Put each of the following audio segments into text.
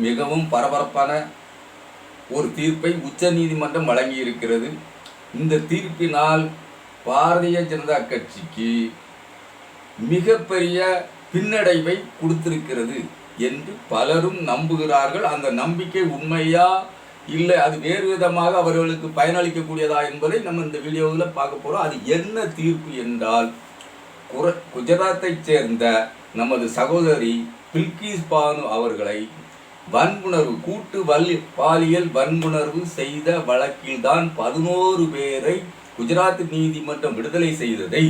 மிகவும் பரபரப்பான ஒரு தீர்ப்பை உச்ச நீதிமன்றம் வழங்கியிருக்கிறது. இந்த தீர்ப்பினால் பாரதிய ஜனதா கட்சிக்கு மிகப்பெரிய பின்னடைவை கொடுத்திருக்கிறது என்று பலரும் நம்புகிறார்கள். அந்த நம்பிக்கை உண்மையா இல்லை அது வேறு விதமாக அவர்களுக்கு பயனளிக்கக்கூடியதா என்பதை நம்ம இந்த வீடியோவில் பார்க்க போகிறோம். அது என்ன தீர்ப்பு என்றால், குஜராத்தைச் சேர்ந்த நமது சகோதரி பில்கிஸ் பானு அவர்களை வன்புணர்வு கூட்டு பாலியல் வன்புணர்வு செய்த வழக்கில்தான் 11 பேரை குஜராத் நீதிமன்றம் விடுதலை செய்ததை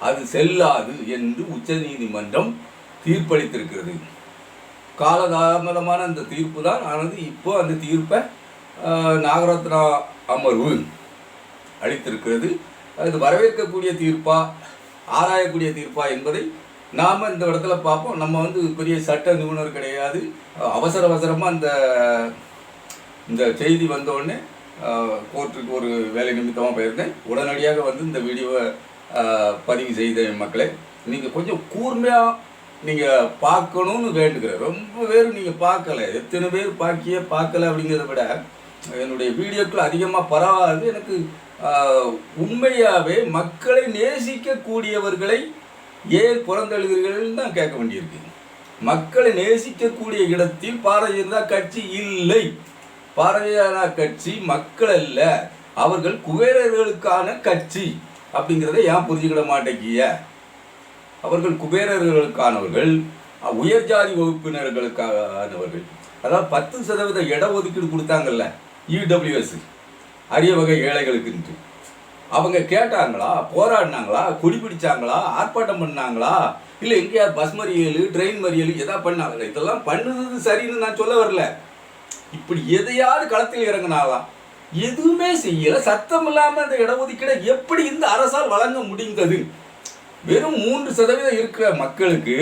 அது செல்லாது என்று உச்ச நீதிமன்றம் தீர்ப்பளித்திருக்கிறது. காலதாமதமான அந்த தீர்ப்பு தான் ஆனது. இப்போ அந்த தீர்ப்பை நாகரத்னா அமர்வு அளித்திருக்கிறது. அது வரவேற்கக்கூடிய தீர்ப்பா ஆராயக்கூடிய தீர்ப்பா என்பதை நாம் இந்த இடத்துல பார்ப்போம். நம்ம பெரிய சட்ட நிபுணர் கிடையாது. அவசரமாக இந்த செய்தி வந்தோடனே கோர்ட்டுக்கு ஒரு வேலை நிமித்தமாக போயிருந்தேன். உடனடியாக இந்த வீடியோவை பதிவு செய்த மக்களை நீங்கள் கொஞ்சம் கூர்மையாக நீங்கள் பார்க்கணும்னு வேண்டுகிறேன். ரொம்ப பேர் நீங்கள் பார்க்கல, எத்தனை பேர் பார்க்கல அப்படிங்கிறத விட என்னுடைய வீடியோக்கள் அதிகமாக பரவாது. எனக்கு உண்மையாகவே மக்களை நேசிக்கக்கூடியவர்களை ஏன் புறந்தழுகிறீர்கள் தான் கேட்க வேண்டியிருக்கு. மக்களை நேசிக்கக்கூடிய இடத்தில் பாரதிய ஜனதா கட்சி இல்லை. பாரதிய ஜனதா கட்சி மக்கள் அல்ல, அவர்கள் குபேரர்களுக்கான கட்சி அப்படிங்கிறத ஏன் புரிஞ்சுக்கிட மாட்டேங்கிய? அவர்கள் குபேரர்களுக்கானவர்கள், உயர் ஜாதி வகுப்பினர்களுக்கானவர்கள். அதாவது 10% இடஒதுக்கீடு கொடுத்தாங்கல்ல இடபிள்யூஎஸ், அரிய வகை ஏழைகளுக்குன்ட்டு. அவங்க கேட்டாங்களா, போராடினாங்களா, கொடி பிடிச்சாங்களா, ஆர்ப்பாட்டம் பண்ணாங்களா, இல்லை எங்கேயாவது பஸ் மறியல், ட்ரெயின் மறியல் எதாவது பண்ணாங்களா? இதெல்லாம் பண்ணுறது சரின்னு நான் சொல்ல வரல. இப்படி எதையாவது களத்தில் இறங்கினாங்களா? எதுவுமே செய்யலை. சத்தம் இல்லாமல் அந்த இடஒதுக்கீடை எப்படி இந்த அரசால் வழங்க முடிந்தது? வெறும் 3% இருக்கிற மக்களுக்கு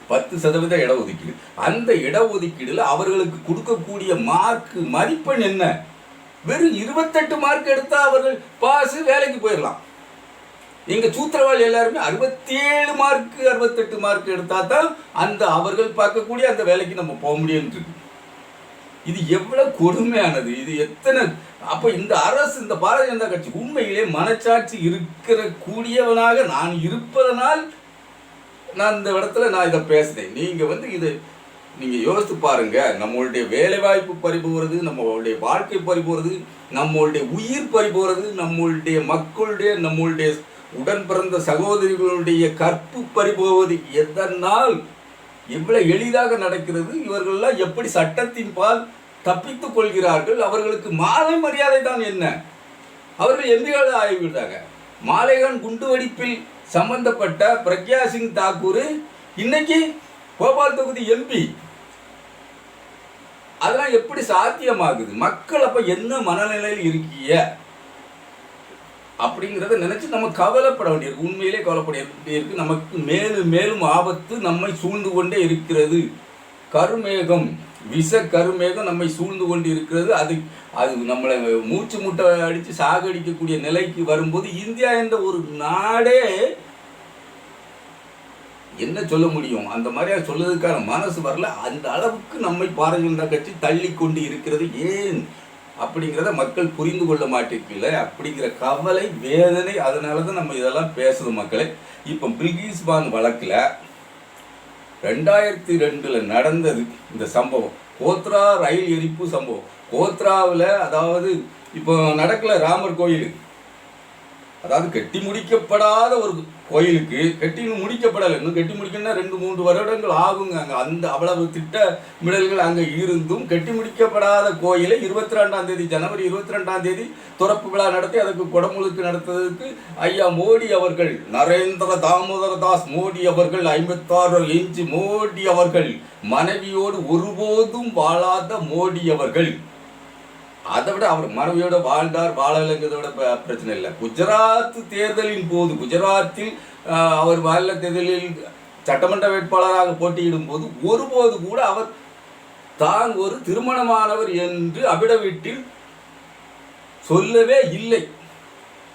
10% இடஒதுக்கீடு. அந்த இடஒதுக்கீடுல அவர்களுக்கு கொடுக்கக்கூடிய மதிப்பெண் என்ன? வெறும் 28 மார்க் எடுத்தா அவர்கள் பாஸ், வேலைக்கு போயிடலாம். எங்க சூத்திரவாளி எல்லாருமே 67 மார்க் 68 மார்க் எடுத்தா தான் அந்த அவர்கள் பார்க்கக்கூடிய அந்த வேலைக்கு நம்ம போக முடியும். இது எவ்வளவு கொடுமையானது! இது எத்தனை! அப்போ இந்த அரசு, இந்த பாரதிய ஜனதா கட்சி உண்மையிலே மனச்சாட்சி இருக்கிற கூடியவனாக நான் இருப்பதனால் நான் இந்த இடத்துல நான் இதை பேசுகிறேன். நீங்கள் இதை நீங்கள் யோசித்து பாருங்க. நம்மளுடைய வேலை வாய்ப்பு பறிபோகிறது, நம்மளுடைய வாழ்க்கை பறிபோகிறது, நம்மளுடைய உயிர் பறிபோகிறது, நம்மளுடைய நம்மளுடைய உடன் பிறந்த சகோதரிகளுடைய கற்பு பறிபோவது எதனால் எவ்வளவு எளிதாக நடக்கிறது? இவர்கள்லாம் எப்படி சட்டத்தின் பால் தப்பித்துக் கொள்கிறார்கள்? அவர்களுக்கு மாலை மரியாதை தான் என்ன? அவர்கள் எம்பிகள் ஆகிவிட்டாங்க. மாலேகான் குண்டு வெடிப்பில் சம்பந்தப்பட்ட பிரக்யா சிங் தாக்கூர் இன்னைக்கு போபால் தொகுதி எம்பி. அதெல்லாம் எப்படி சாத்தியமாகுது? மக்கள் அப்ப என்ன மனநிலையில் இருக்கீங்க அப்படிங்கிறத நினைச்சு நம்ம கவலைப்பட வேண்டியிருக்கு. உண்மையிலே கவலைப்பட வேண்டியிருக்கு. நமக்கு மேலும் மேலும் ஆபத்து நம்மை சூழ்ந்து கொண்டே இருக்கிறது. கருமேகம், விஷ கருமேகம் நம்மை சூழ்ந்து கொண்டு இருக்கிறது. அது நம்மளை மூச்சு முட்டை அடித்து சாகடிக்கக்கூடிய நிலைக்கு வரும்போது இந்தியா என்ற ஒரு நாடே என்ன சொல்ல முடியும்? அந்த மாதிரியா சொல்லுறதுக்கான மனசு வரல. அந்த அளவுக்கு நம்மை பாரதிய ஜனதா கட்சி தள்ளி கொண்டு இருக்கிறது. ஏன் அப்படிங்கிறத மக்கள் புரிந்து கொள்ள மாட்டேங்கல. அப்படிங்கிற கவலை, வேதனை, அதனால தான் நம்ம இதெல்லாம் பேசுகிறோம் மக்களே. இப்போ பில்கிஸ் பானு வழக்கில் 2002 நடந்தது இந்த சம்பவம். கோத்ரா ரயில் எரிப்பு சம்பவம். கோத்ராவில் அதாவது இப்போ நடக்கல ராமர் கோயில், அதாவது கட்டி முடிக்கப்படாத ஒரு கோயிலுக்கு கட்டி முடிக்கப்படலை. இன்னும் கட்டி முடிக்கணும்னா 2-3 வருடங்கள் ஆகுங்க. அங்கே அந்த அவ்வளவு திட்டமிடல்கள் அங்கே இருந்தும் கட்டி முடிக்கப்படாத கோயிலை 22ஆம் தேதி, ஜனவரி 22ஆம் தேதி திறப்பு விழா நடத்தி அதுக்கு குடமுழுக்கு நடத்துவதற்கு ஐயா மோடி அவர்கள், நரேந்திர தாமோதர தாஸ் மோடி அவர்கள், 56 இன்ச்சு மோடி அவர்கள், மனைவியோடு ஒருபோதும் வாழாத மோடி அவர்கள், அதை விட அவர் மனைவியோட வாழ்ந்தார் வாழலைங்கிறதோட பிரச்சனை இல்லை. குஜராத் தேர்தலின் போது, குஜராத்தில் அவர் மாநில தேர்தலில் சட்டமன்ற வேட்பாளராக போட்டியிடும் போது ஒருபோது கூட அவர் தான் ஒரு திருமணமானவர் என்று அபிடவிட்டில் சொல்லவே இல்லை.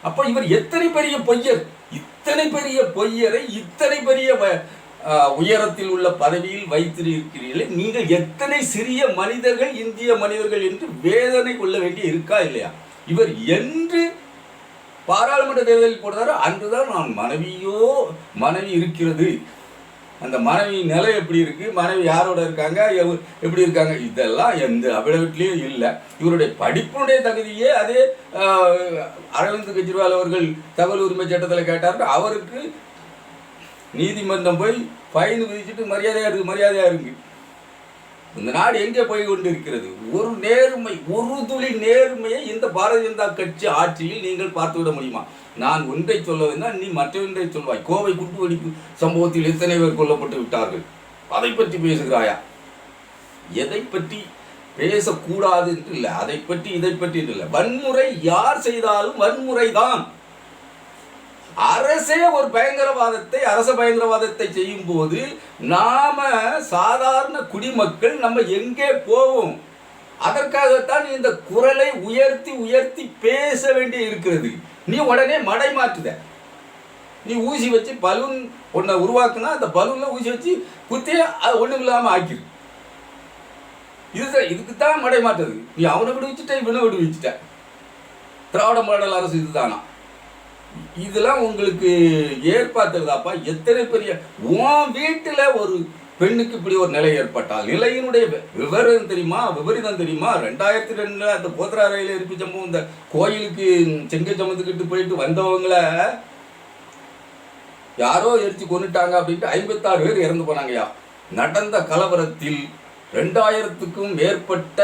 அப்ப இவர் எத்தனை பெரிய பொய்யர்! இத்தனை பெரிய பொய்யரை, இத்தனை பெரிய உயரத்தில் உள்ள பதவியில் வைத்திருக்கிறீர்களே, நீங்கள் எத்தனை சிறிய மனிதர்கள், இந்திய மனிதர்கள் என்று வேதனை கொள்ள வேண்டி இருக்கா இல்லையா? இவர் என்று பாராளுமன்ற தேர்தலில் போடுறாரு, அன்றுதான் நான் மனைவி இருக்கிறது, அந்த மனைவி நிலை எப்படி இருக்கு, மனைவி யாரோட இருக்காங்க, எப்படி இருக்காங்க, இதெல்லாம் எந்த அபிடவிட்லேயும் இல்லை. இவருடைய படிப்புடைய தகுதியே அதே அரவிந்த் கெஜ்ரிவால் அவர்கள் தகவல் உரிமை சட்டத்தில் கேட்டார்கள். அவருக்கு நீதிமன்றம் போய் ஃபைன் விதிச்சுட்டு மரியாதையா இருக்கு. இந்த நாடு எங்கே போய் கொண்டு இருக்கிறது? ஒரு நேர்மை, ஒரு துளி நேர்மையை இந்த பாரதிய ஜனதா கட்சி ஆட்சியில் நீங்கள் பார்த்துவிட முடியுமா? நான் ஒன்றை சொல்லுவதுன்னா நீ மற்றொன்றை சொல்வாய். கோவை குண்டுவெடிப்பு சம்பவத்தில் எத்தனை பேர் கொல்லப்பட்டு விட்டார்கள், அதை பற்றி பேசுகிறாயா? எதை பற்றி பேசக்கூடாது என்று இல்லை, அதை பற்றி இதை பற்றி இல்லை. வன்முறை யார் செய்தாலும் வன்முறை தான். அரசே ஒரு அரச பயங்கரவாதத்தை செய்யும் போது நாம சாதாரண குடிமக்கள் நம்ம எங்கே போவோம்? அதற்காகத்தான் இந்த குரலை உயர்த்தி உயர்த்தி பேச வேண்டி இருக்கிறது. நீ உடனே மடை மாற்றுத. நீ ஊசி வச்சு பலூன் ஒன்றை உருவாக்குனா அந்த பலூன்ல ஊசி வச்சு குத்தி ஒண்ணும் இல்லாம ஆக்கிரு. இதுக்குத்தான் மடை மாற்றுறது. நீ அவனை விடுவிச்சுட்ட, இவனை விடுவிச்சுட்ட. திராவிட மாடல் அரசு இதுதானா? இதெல்லாம் உங்களுக்கு ஏற்படுத்துறதாப்பா? எத்தனை பெரிய உன் வீட்டில் ஒரு பெண்ணுக்கு இப்படி ஒரு நிலை ஏற்பட்டால் நிலையினுடைய விபரீதம் தெரியுமா? 2002 அந்த கோத்ரா ரயில் எரிப்பு சம்பவம், இந்த கோயிலுக்கு செங்கை சமத்துக்கிட்டு போயிட்டு வந்தவங்களை யாரோ எரிச்சு கொண்டுட்டாங்க அப்படின்ட்டு 56 பேர் இறந்து போனாங்கய்யா. நடந்த கலவரத்தில் 2000க்கும் மேற்பட்ட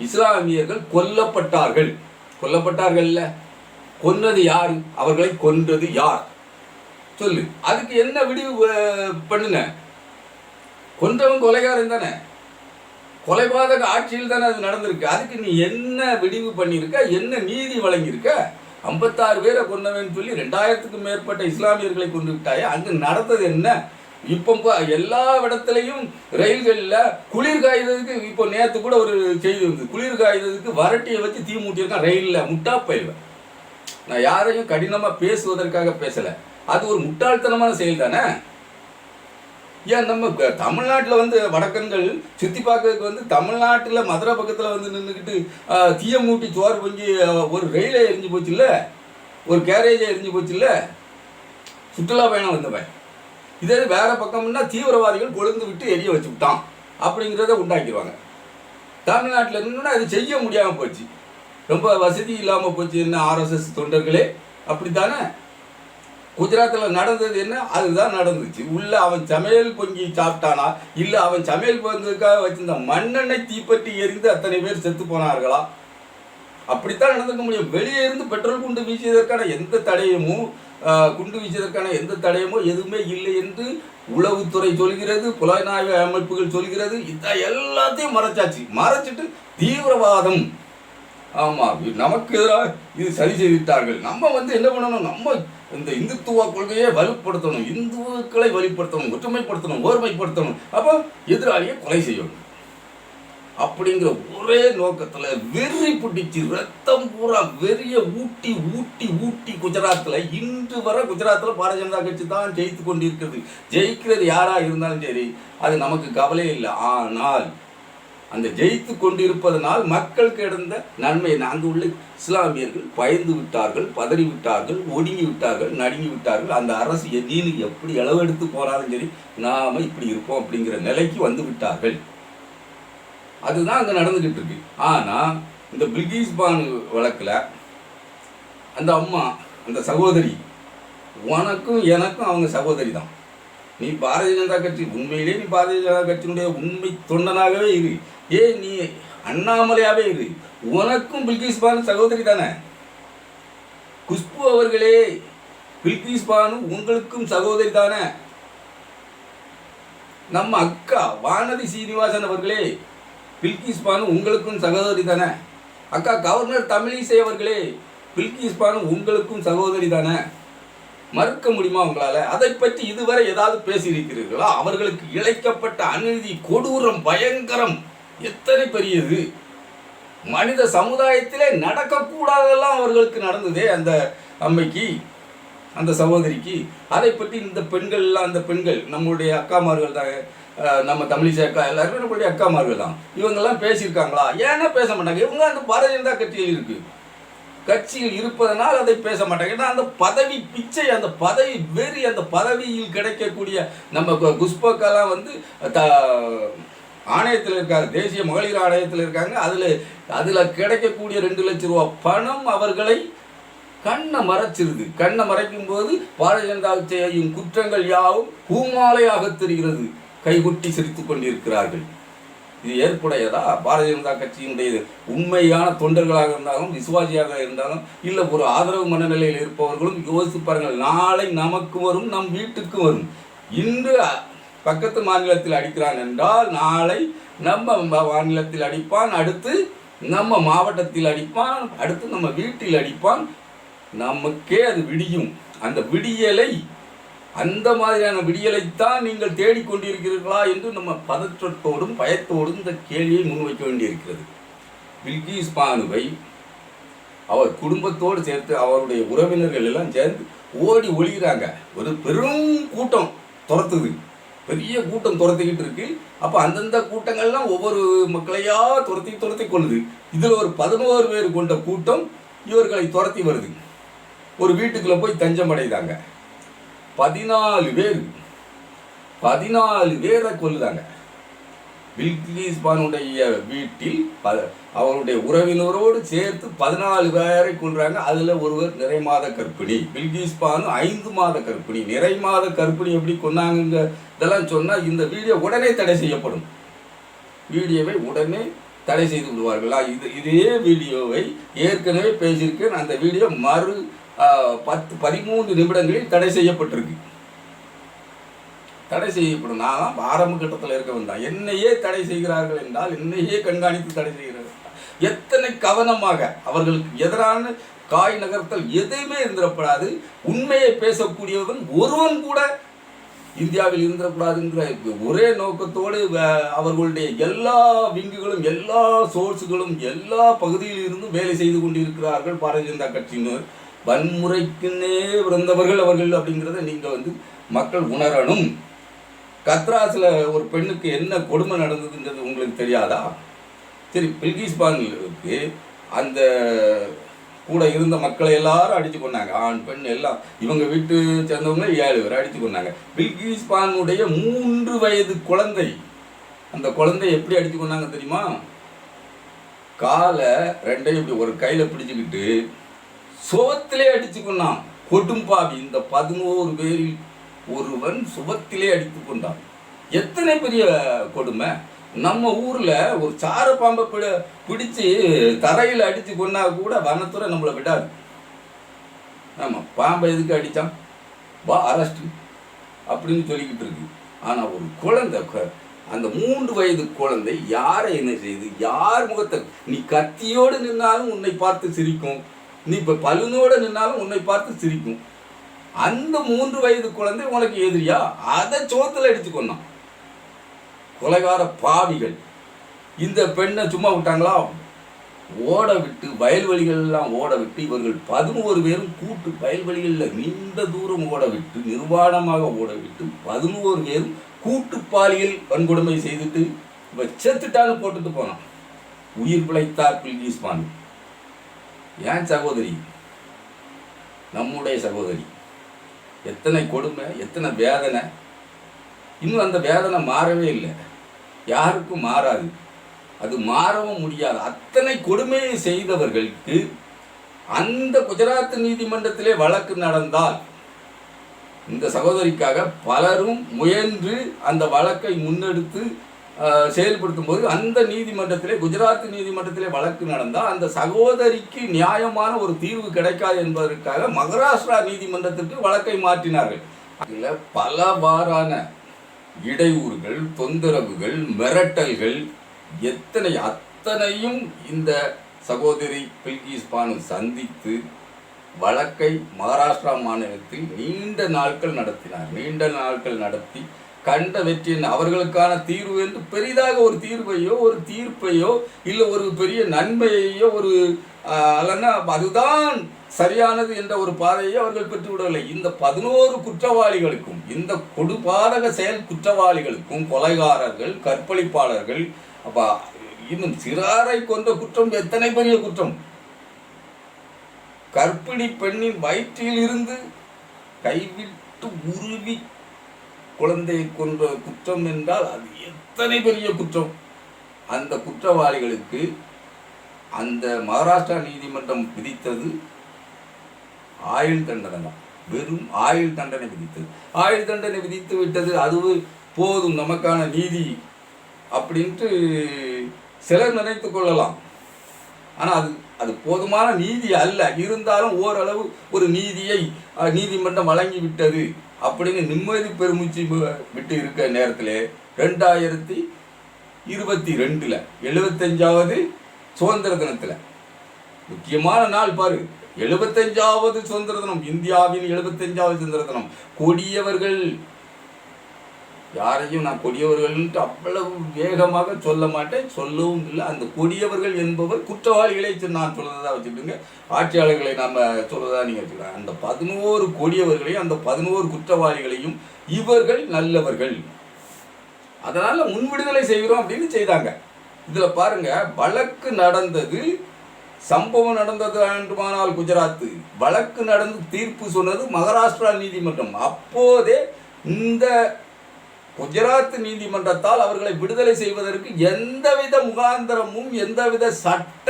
இஸ்லாமியர்கள் கொல்லப்பட்டார்கள்ல. கொன்னது யாரு? அவர்களை கொன்றது யார்? சொல்லு. அதுக்கு என்ன விடிவு பண்ணுங்க? கொன்றவன் கொலைகாரன் தானே, கொலைபாதக ஆட்சியில் தானே அது நடந்திருக்கு. அதுக்கு நீ என்ன விடிவு பண்ணியிருக்க, என்ன நீதி வழங்கியிருக்க? 56 பேரை கொன்னவன் சொல்லி 2000க்கும் மேற்பட்ட இஸ்லாமியர்களை கொண்டு விட்டாயே. அங்கு நடந்தது என்ன? இப்போ எல்லா இடத்துலையும் ரயில்களில் குளிர் காய்ததுக்கு, இப்போ நேற்று கூட ஒரு செய்தி வந்து குளிர் காய்ததுக்கு வரட்டியை வச்சு தீ மூட்டியிருக்கான் ரயிலில். முட்டா பயில்வேன். நான் யாரையும் கடினமாக பேசுவதற்காக பேசலை, அது ஒரு முட்டாள்தனமான செயல் தானே. ஏன் நம்ம தமிழ்நாட்டில் வந்து வடக்கன்கள் சுற்றி பார்க்கறதுக்கு வந்து தமிழ்நாட்டில் மதுரை பக்கத்தில் வந்து நின்றுக்கிட்டு தீய மூட்டி சோறு பொங்கி ஒரு ரயிலே எரிஞ்சு போச்சு இல்லை, ஒரு கேரேஜே எரிஞ்சு போச்சு இல்லை, சுற்றுலா பயணம் வந்தவன். இதே வேற பக்கம்னா தீவிரவாதிகள் கொழுந்து விட்டு எரிய வச்சு விட்டான் அப்படிங்கிறத உண்டாக்கிடுவாங்க. தமிழ்நாட்டில் இருந்துன்னா அது செய்ய முடியாமல் போச்சு, ரொம்ப வசதி இல்லாமல் போச்சு. என்ன ஆர்எஸ்எஸ் தொண்டர்களே அப்படித்தானே? குஜராத்தில் நடந்தது என்ன? அதுதான் நடந்துச்சு. உள்ள அவன் சமையல் பொங்கி சாப்பிட்டானா, இல்லை அவன் சமையல் பொங்குக்காக வச்சிருந்த மண்ணெண்ணெய் தீப்பற்றி எரிந்து அத்தனை பேர் செத்து போனார்களா? அப்படித்தான் நடந்துக்க முடியும். வெளியே இருந்து பெட்ரோல் குண்டு வீசியதற்கான எந்த தடயமோ எதுவுமே இல்லை என்று உளவுத்துறை சொல்கிறது, புலனாய்வு அமைப்புகள் சொல்கிறது. இதான் எல்லாத்தையும் மறைச்சிட்டு தீவிரவாதம், ஆமாம் நமக்கு எதிராக இது சரி செய்துவிட்டார்கள். நம்ம வந்து என்ன பண்ணணும்? நம்ம இந்த இந்துத்துவ கொள்கையை வலுப்படுத்தணும், இந்துக்களை வலுப்படுத்தணும், ஒற்றுமைப்படுத்தணும், ஓர்மைப்படுத்தணும். அப்போ எதிராளியை கொலை செய்யணும் அப்படிங்கிற ஒரே நோக்கத்தில் வெறி பிடிச்சி ரத்தம் பூரா வெறிய ஊட்டி ஊட்டி ஊட்டி குஜராத்தில் இன்று வர குஜராத்தில் பாரதிய ஜனதா கட்சி தான் ஜெயித்து கொண்டிருக்கிறது. ஜெயிக்கிறது யாராக இருந்தாலும் சரி, அது நமக்கு கவலையே இல்லை. ஆனால் அந்த ஜெயித்து கொண்டிருப்பதனால் மக்களுக்கு இருந்த நன்மை, அங்கு உள்ள இஸ்லாமியர்கள் பயந்து விட்டார்கள், பதறி விட்டார்கள், ஒடுங்கி விட்டார்கள், நடுங்கி விட்டார்கள். அந்த அரசு நீனு எப்படி அளவெடுத்து போனாலும் சரி நாம இப்படி இருப்போம் அப்படிங்கிற நிலைக்கு வந்து விட்டார்கள். அதுதான் அங்கே நடந்துகிட்டு இருக்கு. ஆனால் இந்த பில்கிஸ் பானு வழக்கில் அந்த அம்மா, அந்த சகோதரி, உனக்கும் எனக்கும் அவங்க சகோதரி தான். நீ பாரதிய ஜனதா கட்சி, உண்மையிலே நீ பாரதிய ஜனதா கட்சியினுடைய உண்மை தொண்டனாகவே இரு, நீ அண்ணாமலையாவே இரு, உனக்கும் பில்கிஸ் பானு சகோதரி தானே. குஷ்பு அவர்களே, பில்கிஸ் பானு உங்களுக்கும் சகோதரி தானே. நம்ம அக்கா வானதி சீனிவாசன் அவர்களே, பில்கிஸ் பானு உங்களுக்கும் சகோதரி தானே. அக்கா கவர்னர் தமிழிசை அவர்களே, பில்கிஸ் பானு உங்களுக்கும் சகோதரி தானே. மறுக்க முடியுமா உங்களால்? அதை பற்றி இதுவரை ஏதாவது பேசியிருக்கிறீர்களா? அவர்களுக்கு இழைக்கப்பட்ட அநீதி, கொடூரம், பயங்கரம் எத்தனை பெரியது. மனித சமுதாயத்திலே நடக்கக்கூடாதெல்லாம் அவர்களுக்கு நடந்ததே அந்த அம்மைக்கு. அந்த சகோதரிக்கு. அதை பற்றி இந்த பெண்கள்லாம், அந்த பெண்கள் நம்மளுடைய அக்காமார்கள் தான், நம்ம தமிழிசை அக்கா எல்லாருமே நம்மளுடைய அக்காமார்கள் தான். இவங்கெல்லாம் பேசியிருக்காங்களா? ஏன்னா பேச மாட்டாங்க. இவங்க அந்த பாரதிய ஜனதா கட்சியில் இருக்கு, கட்சியில் இருப்பதனால் அதை பேச மாட்டாங்க. ஏன்னா அந்த பதவி பிச்சை, அந்த பதவி வெறி, அந்த பதவியில் கிடைக்கக்கூடிய நம்ம குஷ்பக்கெல்லாம் வந்து ஆணையத்தில் இருக்காங்க, தேசிய மகளிர் ஆணையத்தில் இருக்காங்க. அதில் கிடைக்கக்கூடிய 2 லட்சம் ரூபா பணம் அவர்களை கண்ணை மறைச்சிருது. கண்ணை மறைக்கும் போது பாரதிய ஜனதா செய்யும் குற்றங்கள் யாவும் பூமாலையாக தெரிகிறது. கைகுட்டி சிரித்துக் கொண்டிருக்கிறார்கள். இது ஏற்புடையதா? பாரதிய ஜனதா கட்சியினுடைய உண்மையான தொண்டர்களாக இருந்தாலும், விசுவாசியாக இருந்தாலும், இல்லை ஒரு ஆதரவு மனநிலையில் இருப்பவர்களும் யோசித்து பாருங்கள். நாளை நமக்கு வரும், நம் வீட்டுக்கு வரும். இன்று பக்கத்து மாநிலத்தில் அடிக்கிறான் என்றால் நாளை நம்ம மாநிலத்தில் அடிப்பான், அடுத்து நம்ம மாவட்டத்தில் அடிப்பான், அடுத்து நம்ம வீட்டில் அடிப்பான். நமக்கே அது விடியும். அந்த விடியலை, அந்த மாதிரியான விடியலைத்தான் நீங்கள் தேடிக்கொண்டிருக்கிறீர்களா என்று நம்ம பதற்றத்தோடும் பயத்தோடும் இந்த கேள்வியை முன்வைக்க வேண்டியிருக்கிறது. பில்கிஸ் பானுவை அவர் குடும்பத்தோடு சேர்த்து அவருடைய உறவினர்கள் எல்லாம் சேர்ந்து ஓடி ஒளிகிறாங்க. ஒரு பெரும் கூட்டம் துரத்துது, பெரிய கூட்டம் துரத்திக்கிட்டு இருக்கு. அப்போ அந்தந்த கூட்டங்கள்லாம் ஒவ்வொரு மக்களையா துரத்தி கொள்ளுது. இதில் ஒரு 11 பேர் கொண்ட கூட்டம் இவர்களை துரத்தி வருது. ஒரு வீட்டுக்குள்ளே போய் தஞ்சம் அடைதாங்க. 14 பேரை கொல்லுதாங்க. பில்கிஸ் பானுடைய வீட்டில் அவருடைய உறவினரோடு சேர்த்து 14 பேரை கொள்றாங்க. அதில் ஒருவர் நிறை மாத கர்ப்பிணி. பில்கிஸ் பானு 5 மாத கர்ப்பிணி. நிறை மாத கர்ப்பிணி எப்படி கொன்னாங்க இதெல்லாம் சொன்னால் இந்த வீடியோ உடனே தடை செய்யப்படும். வீடியோவை உடனே தடை செய்து விடுவார்களா? இதே வீடியோவை ஏற்கனவே பேசியிருக்கேன். அந்த வீடியோ 13 நிமிடங்களில் தடை செய்யப்பட்டிருக்கு. தடை செய்யப்படும். நான் ஆரம்ப கட்டத்தில் இருக்கவன் தான். என்னையே தடை செய்கிறார்கள் என்றால், என்னையே கண்காணித்து தடை செய்கிறார்கள். எத்தனை கவனமாக அவர்களுக்கு எதிரான காய் நகர்த்தல் எதுவுமே இருந்திடப்படாது. உண்மையை பேசக்கூடியவன் ஒருவன் கூட இந்தியாவில் இருந்திடக்கூடாதுங்கிற ஒரே நோக்கத்தோடு அவர்களுடைய எல்லா விங்குகளும், எல்லா சோர்ஸுகளும், எல்லா பகுதியில் இருந்தும் வேலை செய்து கொண்டிருக்கிறார்கள் பாரதிய ஜனதா கட்சியினர். வன்முறைக்குன்னே பிறந்தவர்கள் அவர்கள் அப்படிங்கிறத நீங்கள் மக்கள் உணரணும். கத்ராஸில் ஒரு பெண்ணுக்கு என்ன கொடுமை நடந்ததுன்றது உங்களுக்கு தெரியாதா? சரி, பில்கிஸ் பானுக்கு அந்த கூட இருந்த மக்களை எல்லாரும் அடித்து கொண்டாங்க. ஆண் பெண் எல்லாம், இவங்க வீட்டு சேர்ந்தவங்க 7 பேர் அடித்து கொண்டாங்க. பில்கிஸ் பானுடைய 3 வயது குழந்தை, அந்த குழந்தை எப்படி அடித்து கொண்டாங்க தெரியுமா? காலை 2ஐயும் இப்படி ஒரு கையில் பிடிச்சிக்கிட்டு சுவத்திலே அடித்து கொண்டான். கொடும்பாவி. இந்த 11 பேரில் ஒருவன் சுவத்திலே அடித்து கொண்டான். எத்தனை பெரிய கொடுமை! நம்ம ஊரில் ஒரு சார பாம்பை பிடிச்சி தரையில் அடித்து கொண்டா கூட வனத்துறை நம்மளை விடாது. ஆமாம், பாம்பை எதுக்கு அடித்தான், வா அரெஸ்ட் அப்படின்னு சொல்லிக்கிட்டு இருக்கு. ஆனால் ஒரு குழந்தை, அந்த 3 வயது குழந்தை யாரை என்ன செய்யுது? யார் முகத்தை, நீ கத்தியோடு நின்னாலும் உன்னை பார்த்து சிரிக்கும், நீ இப்போ பல்லுனோடு நின்னாலும் உன்னை பார்த்து சிரிக்கும். அந்த 3 வயது குழந்தை உனக்கு எதிரியா? அதை சோத்தில் அடித்து கொண்டான். கொலைகார பாவிகள். இந்த பெண்ணை சும்மா விட்டாங்களா? ஓட விட்டு, வயல்வெளிகள்லாம் ஓட விட்டு, இவர்கள் 11 பேரும் கூட்டு வயல்வெளிகளில் நீண்ட தூரம் ஓட விட்டு, நிர்வாணமாக ஓட விட்டு, 11 பேரும் கூட்டு பாலியல் வன்கொடுமை செய்துட்டு இப்போ செத்துட்டான்னு போட்டுட்டு போனான். உயிர் பிழைத்தார் பில்கிஸ் பானு. ஏன் சகோதரி, நம்முடைய சகோதரி. எத்தனை கொடுமை, எத்தனை வேதனை! இன்னும் அந்த வேதனை மாறவே இல்லை, யாருக்கும் மாறாது, அது மாறவும் முடியாது. அத்தனை கொடுமையை செய்தவர்களுக்கு அந்த குஜராத் நீதிமன்றத்திலே வழக்கு நடந்தால், இந்த சகோதரிக்காக பலரும் முயன்று அந்த வழக்கை முன்னெடுத்து செயல்படுத்தும் போது அந்த நீதிமன்றத்திலே, குஜராத் நீதிமன்றத்திலே வழக்கு நடந்தால் அந்த சகோதரிக்கு நியாயமான ஒரு தீர்வு கிடைக்காது என்பதற்காக மகாராஷ்டிரா நீதிமன்றத்திற்கு வழக்கை மாற்றினார்கள். அதில் பலவாறான இடையூறுகள், தொந்தரவுகள், மிரட்டல்கள், அத்தனையும் இந்த சகோதரி பில்கிஸ் பானு சந்தித்து வழக்கை மகாராஷ்டிரா மாநிலத்தில் நீண்ட நாட்கள் நடத்தினார். நீண்ட நாட்கள் நடத்தி கண்ட வெற்றி என்ன, அவர்களுக்கான தீர்வு என்று பெரிதாக ஒரு தீர்வையோ ஒரு தீர்ப்பையோ இல்லை ஒரு பெரிய நன்மையையோ ஒரு அல்லனா அதுதான் சரியானது என்ற ஒரு பாதையை அவர்கள் பெற்றுவிடவில்லை. இந்த 11 குற்றவாளிகளுக்கும், இந்த கொடுபாதக செயல் குற்றவாளிகளுக்கும், கொலைகாரர்கள், கற்பழிப்பாளர்கள், அப்ப இன்னும் சிறாரை கொன்ற குற்றம் எத்தனை பெரிய குற்றம்! கர்ப்பிணி பெண்ணின் வயிற்றில் இருந்து கைவிட்டு உருவி குழந்தையை கொன்ற குற்றம் என்றால் அது எத்தனை பெரிய குற்றம்! அந்த குற்றவாளிகளுக்கு அந்த மகாராஷ்டிரா நீதிமன்றம் விதித்தது ஆயுள் தண்டனை தான். வெறும் ஆயுள் தண்டனை விதித்தது. ஆயுள் தண்டனை விதித்து விட்டது, அதுவே போதும் நமக்கான நீதி அப்படின்ட்டு சிலர் நினைத்து கொள்ளலாம். ஆனால் அது போதுமான நீதி அல்ல. இருந்தாலும் ஓரளவு ஒரு நீதியை நீதிமன்றம் வழங்கி விட்டது அப்படின்னு நிம்மதி பெருமூச்சு விட்டு இருக்க நேரத்தில் 2022 75வது சுதந்திர தினத்தில் முக்கியமான நாள் பாரு, 75வது சுதந்திர தினம், இந்தியாவின் 75வது சுதந்திர தினம். கொடியவர்கள், யாரையும் நான் கொடியவர்கள்ன்ட்டு அவ்வளவு வேகமாக சொல்ல மாட்டேன், சொல்லவும் இல்லை. அந்த கொடியவர்கள் என்பவர் குற்றவாளிகளை நான் சொல்றதா வச்சுக்கிட்டுங்க, ஆட்சியாளர்களை நாம் சொல்றதா நீங்கள் வச்சுக்கலாம். அந்த 11 கொடியவர்களையும் அந்த 11 குற்றவாளிகளையும் இவர்கள் நல்லவர்கள், அதனால முன்விடுதலை செய்கிறோம் அப்படின்னு செய்தாங்க. இதில் பாருங்க, வழக்கு நடந்தது, சம்பவம் நடந்தது வேண்டுமானால் குஜராத்து, வழக்கு நடந்து தீர்ப்பு சொன்னது மகாராஷ்டிரா நீதிமன்றம். அப்போதே இந்த குஜராத் நீதிமன்றத்தால் அவர்களை விடுதலை செய்வதற்கு எந்தவித முகாந்திரமும் எந்தவித சட்ட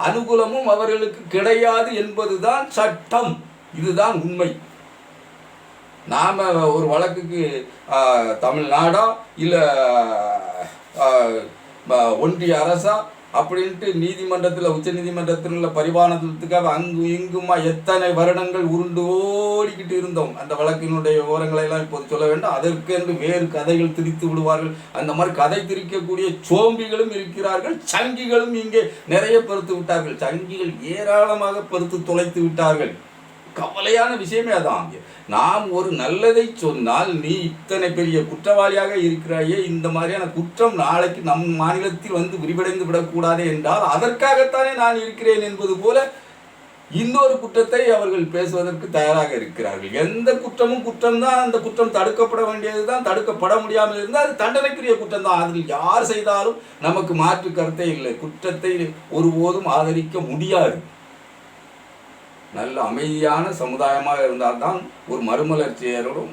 அனுகூலமும் அவர்களுக்கு கிடையாது என்பதுதான் சட்டம். இதுதான் உண்மை. நாம் ஒரு வழக்குக்கு தமிழ்நாடா இல்லை ஒன்றிய அரசா அப்படின்ட்டு நீதிமன்றத்தில், உச்ச நீதிமன்றத்தில் உள்ள பரிமாணத்துக்காக அங்கு இங்குமா எத்தனை வருடங்கள் உருண்டு ஓடிக்கிட்டு இருந்தோம். அந்த வழக்கினுடைய விவரங்களை எல்லாம் இப்போது சொல்ல வேண்டும். அதற்கென்று வேறு கதைகள் திரித்து விடுவார்கள். அந்த மாதிரி கதை திரிக்கக்கூடிய சோம்பிகளும் இருக்கிறார்கள், சங்கிகளும் இங்கே நிறைய பெருத்து விட்டார்கள். சங்கிகள் ஏராளமாக பெருத்து தொலைத்து விட்டார்கள். கவலையான விஷயமே அதான். நாம் ஒரு நல்லதை சொன்னால், நீ இத்தனை பெரிய குற்றவாளியாக இருக்கிறாயே, இந்த மாதிரியான குற்றம் நாளைக்கு நம் மாநிலத்தில் வந்து விரிவடைந்து விடக்கூடாது என்றால் அதற்காகத்தானே நான் இருக்கிறேன் என்பது போல இன்னொரு குற்றத்தை அவர்கள் பேசுவதற்கு தயாராக இருக்கிறார்கள். எந்த குற்றமும் குற்றம்தான், அந்த குற்றம் தடுக்கப்பட வேண்டியதுதான். தடுக்கப்பட முடியாமல் இருந்தால் அது தண்டனைக்குரிய குற்றம் தான். அதில் யார் செய்தாலும் நமக்கு மாற்று கருத்தே இல்லை. குற்றத்தை ஒருபோதும் ஆதரிக்க முடியாது. நல்ல அமைதியான சமுதாயமாக இருந்தால்தான் ஒரு மறுமலர்ச்சி ஏற்படும்,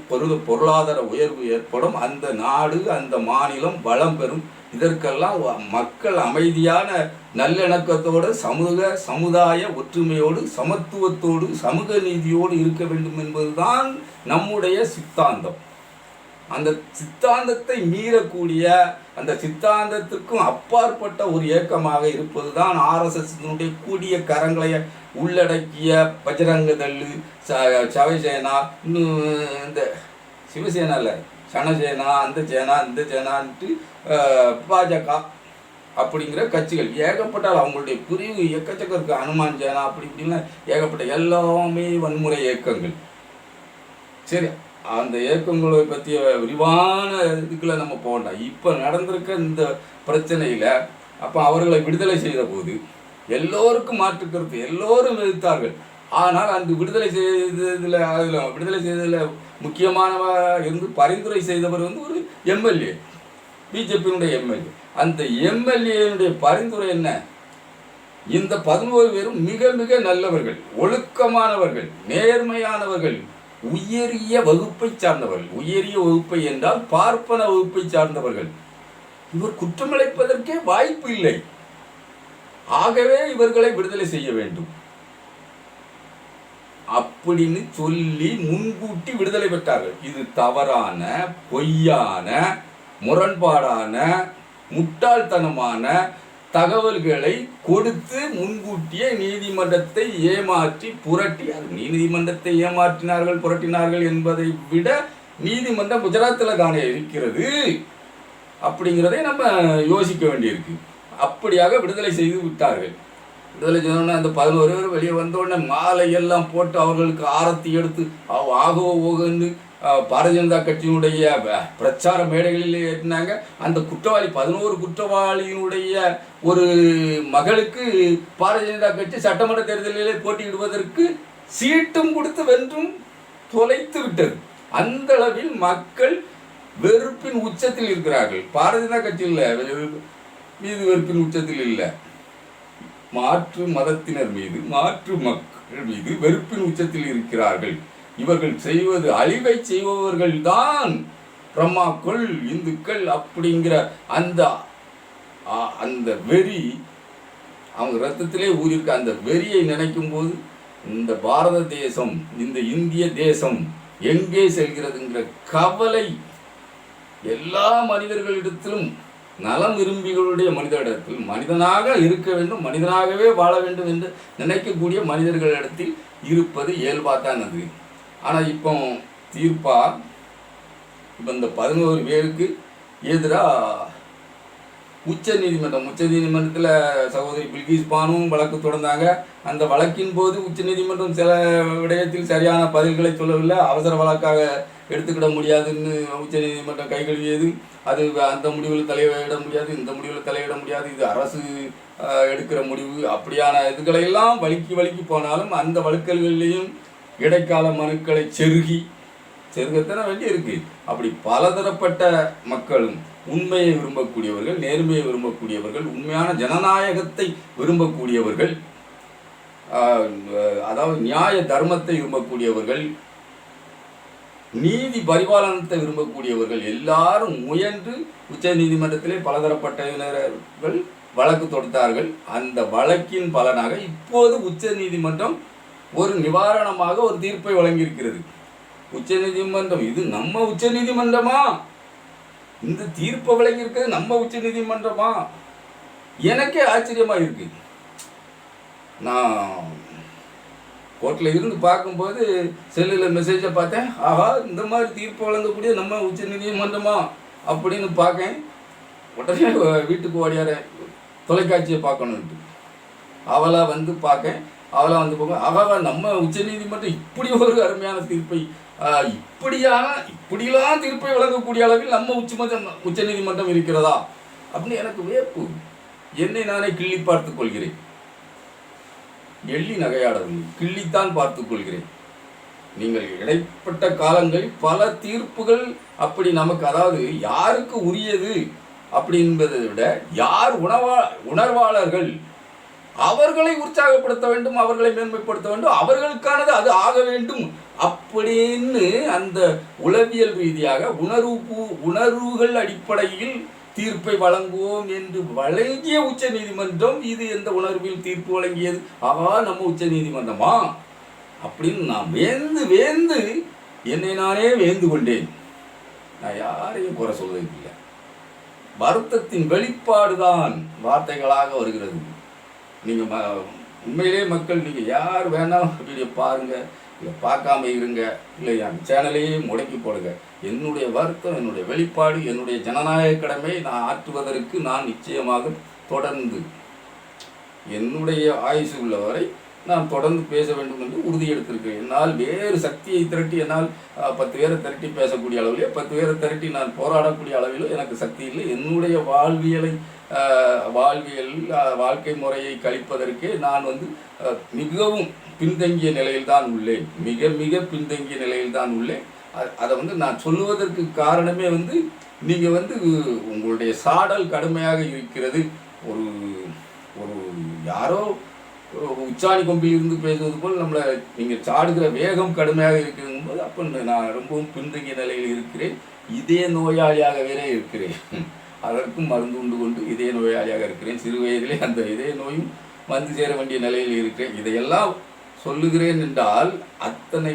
பொருளாதார உயர்வு ஏற்படும், அந்த நாடு அந்த மாநிலம் வளம் பெறும். இதற்கெல்லாம் மக்கள் அமைதியான நல்லிணக்கத்தோடு, சமுதாய ஒற்றுமையோடு, சமத்துவத்தோடு, சமூக நீதியோடு இருக்க வேண்டும் என்பதுதான் நம்முடைய சித்தாந்தம். அந்த சித்தாந்தத்தை மீறக்கூடிய, அந்த சித்தாந்தத்திற்கும் அப்பாற்பட்ட ஒரு இயக்கமாக இருப்பது தான் ஆர்எஸ்எஸ்னுடைய கூடிய கரங்களை உள்ளடக்கிய பஜ்ரங்க தள்ளு, சவசேனா, இன்னும் இந்த சிவசேனா இல்லை, சனசேனா, அந்த சேனா இந்த சேனான்ட்டு பாஜக அப்படிங்கிற கட்சிகள் ஏகப்பட்டால் அவங்களுடைய பிரிவு எக்கச்சக்கம் இருக்குது. அனுமான் சேனா அப்படி இப்படின்லாம் ஏகப்பட்ட எல்லாமே வன்முறை இயக்கங்கள். சரி, அந்த இயக்கங்களை பற்றிய விரிவான இதுக்குள்ள நம்ம போகலாம். இப்போ நடந்திருக்க இந்த பிரச்சனையில் அப்போ அவர்களை விடுதலை செய்த போது எல்லோருக்கும் மாற்று கருத்து, எல்லோரும் எதிர்த்தார்கள். ஆனால் அந்த விடுதலை செய்ததில் முக்கியமானவராக இருந்து பரிந்துரை செய்தவர் வந்து ஒரு எம்எல்ஏ, பிஜேபியினுடைய எம்எல்ஏ. அந்த எம்எல்ஏனுடைய பரிந்துரை என்ன? இந்த 11 பேரும் மிக மிக நல்லவர்கள், ஒழுக்கமானவர்கள், நேர்மையானவர்கள், உயரிய வகுப்பை சார்ந்தவர்கள். உயரிய வகுப்பை என்றால் பார்ப்பன வகுப்பை சார்ந்தவர்கள். இவர் குற்றமளிப்பதற்கே வாய்ப்பு இல்லை. ஆகவே இவர்களை விடுதலை செய்ய வேண்டும் அப்படின்னு சொல்லி முன்கூட்டி விடுதலை பெற்றார்கள். இது தவறான, பொய்யான, முரண்பாடான, முட்டாள்தனமான தகவல்களை கொடுத்து முன்கூட்டியே நீதிமன்றத்தை ஏமாற்றி புரட்டி, அது நீதிமன்றத்தை ஏமாற்றினார்கள் புரட்டினார்கள் என்பதை விட நீதிமன்றம் குஜராத்தில் காண இருக்கிறது அப்படிங்கிறதை நம்ம யோசிக்க வேண்டியிருக்கு. அப்படியாக விடுதலை செய்து விட்டார்கள். விடுதலை சொன்னோன்னே அந்த 11 பேர் வெளியே வந்தோடனே மாலை எல்லாம் போட்டு அவர்களுக்கு ஆரத்தி எடுத்து ஆகோ ஓகன்னு பாரதிய ஜனதா கட்சியினுடைய பிரச்சார மேடைகளில் ஏற்றினாங்க. அந்த குற்றவாளி 11 குற்றவாளியினுடைய ஒரு மகளுக்கு பாரதிய ஜனதா கட்சி சட்டமன்ற தேர்தலிலே போட்டியிடுவதற்கு சீட்டும் கொடுத்து வென்றும் தொலைத்து விட்டது. அந்த அளவில் மக்கள் வெறுப்பின் உச்சத்தில் இருக்கிறார்கள். பாரதிய ஜனதா கட்சியில் மீது வெறுப்பின் உச்சத்தில் இல்லை, மாற்று மதத்தினர் மீது மாற்று மக்கள் மீது வெறுப்பின் உச்சத்தில் இருக்கிறார்கள். இவர்கள் செய்வது அழிவை செய்பவர்கள் தான் பிரம்மாக்கள் இந்துக்கள் அப்படிங்கிற அந்த அந்த வெறி அவங்க ரத்தத்திலே ஊறியிருக்க அந்த வெறியை நினைக்கும் போது இந்த பாரத தேசம், இந்த இந்திய தேசம் எங்கே செல்கிறதுங்கிற கவலை எல்லா மனிதர்களிடத்திலும், நலம் விரும்பிகளுடைய மனிதரிடத்தில், மனிதனாக இருக்க வேண்டும், மனிதனாகவே வாழ வேண்டும் என்று நினைக்கக்கூடிய மனிதர்களிடத்தில் இருப்பது இயல்பாத்தான் அது. ஆனால் இப்போ தீர்ப்பா இப்போ இந்த 11 பேருக்கு எதிராக உச்ச நீதிமன்றத்தில் சகோதரி பில்கிஸ் பானுவும் வழக்கு தொடர்ந்தாங்க. அந்த வழக்கின் போது உச்ச நீதிமன்றம் சில விடயத்தில் சரியான பதில்களை சொல்லவில்லை. அவசர வழக்காக எடுத்துக்கிட முடியாதுன்னு உச்ச நீதிமன்றம் கைகழுவியது. அது அந்த முடிவில் தலையிட முடியாது, இந்த முடிவில் தலையிட முடியாது, இது அரசு எடுக்கிற முடிவு, அப்படியான இதுகளையெல்லாம் வழுக்கி போனாலும் அந்த வழக்குகளிலேயும் இடைக்கால மனுக்களை செருகத்தன வேண்டி இருக்கு. அப்படி பலதரப்பட்ட மக்களும் உண்மையை விரும்பக்கூடியவர்கள், நேர்மையை விரும்பக்கூடியவர்கள், உண்மையான ஜனநாயகத்தை விரும்பக்கூடியவர்கள், அதாவது நியாய தர்மத்தை விரும்பக்கூடியவர்கள், நீதி பரிபாலனத்தை விரும்பக்கூடியவர்கள் எல்லாரும் முயன்று உச்ச நீதிமன்றத்திலே பலதரப்பட்டவர்கள் வழக்கு தொடுத்தார்கள். அந்த வழக்கின் பலனாக இப்போது உச்ச நீதிமன்றம் ஒரு நிவாரணமாக ஒரு தீர்ப்பை வழங்கியிருக்கிறது. உச்ச நீதிமன்றம், இது நம்ம உச்ச நீதிமன்றமா? இந்த தீர்ப்பை வழங்கியிருக்கிறது நம்ம உச்ச நீதிமன்றமா? எனக்கே ஆச்சரியமா இருக்கு. நான் கோர்ட்டில் இருந்து பார்க்கும்போது செல்லில் மெசேஜை பார்த்தேன், ஆஹா இந்த மாதிரி தீர்ப்பு வழங்கக்கூடிய நம்ம உச்ச நீதிமன்றமா அப்படின்னு பார்க்கேன். உடனே வீட்டுக்கு ஓடியார தொலைக்காட்சியை பார்க்கணுன்ட்டு அவளாக வந்து பார்க்கேன். அவளாக வந்து பார்க்க, ஆகா நம்ம உச்ச நீதிமன்றம் இப்படி ஒரு அருமையான தீர்ப்பை, இப்படிலாம் தீர்ப்பை வழங்கக்கூடிய அளவில் நம்ம உச்ச நீதிமன்றம் இருக்கிறதா அப்படின்னு எனக்கு வியப்பு. என்னை நானே கிள்ளி பார்த்துக் கொள்கிறேன். எள்ளி நகையாடவில்லை, கிள்ளித்தான் பார்த்துக் கொள்கிறேன். நீங்கள் இடைப்பட்ட காலங்களில் பல தீர்ப்புகள் அப்படி நமக்கு, அதாவது யாருக்கு உரியது அப்படி என்பதை விட யார் உணர்வாளர்கள் அவர்களை உற்சாகப்படுத்த வேண்டும், அவர்களை மேன்மைப்படுத்த வேண்டும், அவர்களுக்கானது அது ஆக வேண்டும் அப்படின்னு அந்த உளவியல் ரீதியாக உணர்வுகள் அடிப்படையில் தீர்ப்பை வழங்குவோம் என்று வழங்கிய உச்ச நீதிமன்றம் இது எந்த உணர்வில் தீர்ப்பு வழங்கியது? ஆகா நம்ம உச்ச நீதிமன்றமா அப்படின்னு நான் வேந்து என்னை நானே வேந்து கொண்டேன். நான் யாரையும் குறை சொல்வதில்லை, வருத்தத்தின் வெளிப்பாடுதான் வார்த்தைகளாக வருகிறது. நீங்கள் உண்மையிலே மக்கள், நீங்கள் யார் வேணாலும் வீடியோ பாருங்கள், இல்லை பார்க்காம இருங்க, இல்லை என் சேனலையே முடக்கி போடுங்க. என்னுடைய வருத்தம், என்னுடைய வெளிப்பாடு, என்னுடைய ஜனநாயக கடமை நான் ஆற்றுவதற்கு நான் நிச்சயமாக தொடர்ந்து என்னுடைய ஆயுசு உள்ளவரை நான் தொடர்ந்து பேச வேண்டும் என்று உறுதி எடுத்திருக்கிறேன். என்னால் வேறு சக்தியை திரட்டி, என்னால் 10 பேரை திரட்டி பேசக்கூடிய அளவிலே, 10 பேரை திரட்டி நான் போராடக்கூடிய அளவிலோ எனக்கு சக்தி இல்லை. என்னுடைய வாழ்க்கை முறையை கழிப்பதற்கே நான் மிகவும் பின்தங்கிய நிலையில்தான் உள்ளேன், மிக மிக பின்தங்கிய நிலையில்தான் உள்ளேன். அதை நான் சொல்லுவதற்கு காரணமே நீங்கள் உங்களுடைய சாடல் கடுமையாக இருக்கிறது. ஒரு ஒரு யாரோ உச்சாணி கொம்பில் இருந்து பேசுவது போல் நம்மளை நீங்கள் சாடுகிற வேகம் கடுமையாக இருக்குதுங்கும் போது அப்போ நான் ரொம்பவும் பின்தங்கிய நிலையில் இருக்கிறேன். இதய நோயாளியாக வேறே இருக்கிறேன். அதற்கும் மருந்து உண்டு கொண்டு இதய நோயாளியாக இருக்கிறேன். சிறு வயதிலே அந்த இதய நோயும் வந்து சேர வேண்டிய நிலையில் இருக்கிறேன். இதையெல்லாம் சொல்லுகிறேன் என்றால் அத்தனை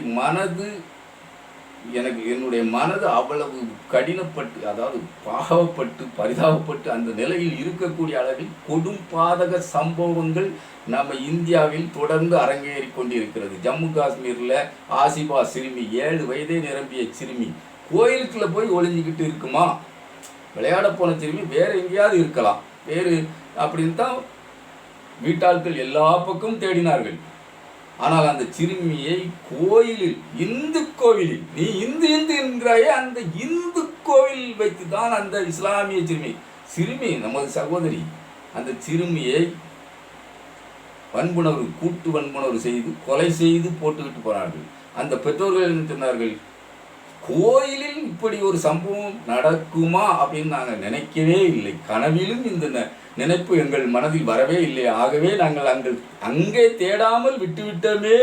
என்னுடைய மனது அவ்வளவு கடினப்பட்டு, அதாவது பாவப்பட்டு பரிதாபப்பட்டு அந்த நிலையில் இருக்கக்கூடிய அளவில் கொடும் பாதக சம்பவங்கள் நம்ம இந்தியாவில் தொடர்ந்து அரங்கேறி கொண்டிருக்கிறது. ஜம்மு காஷ்மீரில் ஆசிபா சிறுமி, 7 வயதே நிரம்பிய சிறுமி கோயிலுக்குள்ளே போய் ஒளிஞ்சிக்கிட்டு இருக்குமா? விளையாட போன சிறுமி வேறு எங்கேயாவது இருக்கலாம், வேறு அப்படின்னு தான் வீட்டாட்கள் எல்லா பக்கமும் தேடினார்கள். ஆனால் அந்த சிறுமியை கோயிலில், இந்து கோவிலில், நீ இந்து இந்து என்கிறாயே, அந்த இந்து கோவில் வைத்து தான் அந்த இஸ்லாமிய சிறுமி நமது சகோதரி, அந்த சிறுமியை வன்புணர்வு, கூட்டு வன்புணர்வு செய்து கொலை செய்து போட்டுக்கிட்டு போனார்கள். அந்த பெற்றோர்கள் என்ன சொன்னார்கள், கோயிலில் இப்படி ஒரு சம்பவம் நடக்குமா அப்படின்னு நாங்கள் நினைக்கவே இல்லை, கனவிலும் இந்த நினைப்பு எங்கள் மனதில் வரவே இல்லை. ஆகவே நாங்கள் அங்கே தேடாமல் விட்டுவிட்டோமே,